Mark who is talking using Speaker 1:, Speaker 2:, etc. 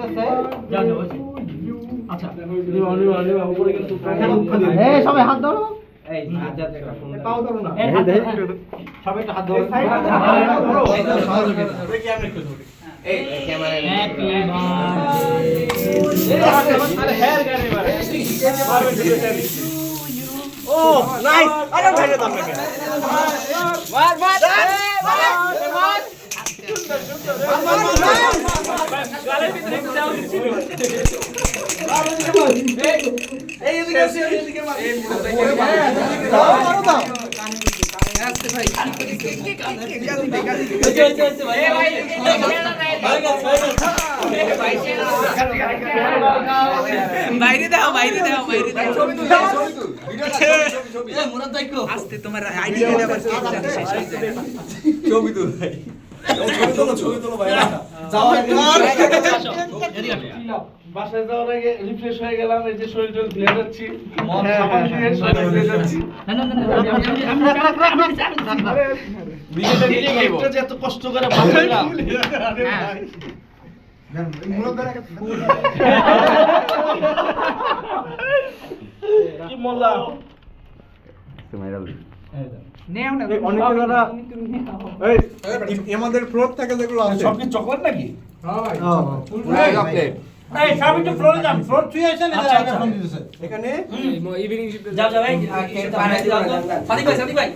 Speaker 1: করতেছে
Speaker 2: যা যা হচ্ছে আচ্ছা
Speaker 1: উপরে কিন্তু
Speaker 3: এই সবাই হাত ধরো
Speaker 1: এই আজাদ একটা ফোন
Speaker 2: পাও ধরো না
Speaker 3: এই হাত ধরো।
Speaker 1: সবাই একটা হাত ধরো
Speaker 2: একদম সহযোগিতা
Speaker 1: দেখি আমি একটু ধরি এই ক্যামেরা
Speaker 2: হ্যাপি বার্থডে
Speaker 1: আরে হেয়ার গাড়ি মারে ও নাইস আরে ভাই দাম নাকি মার মার মার গালের ভিতরে একটু দাও দিচ্ছি এই এদিকে আসি এদিকে মার এই দাও মারো দাও আস্তে ভাই
Speaker 4: বাইরে দাও বাইরে দাও বাইরে দাও
Speaker 1: ছবি তুল ছবি
Speaker 4: এই মুরাদ ভাই কো আস্তে তোমার আইডি গেলে আবার কেক জানি শেষ হয়ে যায়
Speaker 1: ছবি তুল ভাই ছবি তুলো ভাই যাও বাসায় যাওয়ার আগে রিফ্রেশ হয়ে গেলাম এই যে শরীর টল ভুলে যাচ্ছি মন সাবান দিয়ে শরীর ভুলে যাচ্ছি
Speaker 2: না না না
Speaker 1: ভিডিওটা নিয়ে একটা যে এত কষ্ট করে বানাইলাম কি মজা
Speaker 4: নেও না
Speaker 5: আমাদের ফ্লোর থেকে যেগুলো আছে
Speaker 1: সব কি চকলেট নাকি
Speaker 5: চকলেট
Speaker 2: এই সব একটু ফ্লোরে যান ফ্লোর ছুঁয়ে আসেন
Speaker 1: আচ্ছা, আচ্ছা।
Speaker 5: এখানে
Speaker 4: যাও যাও ভাই পানি দাও সাদিক ভাই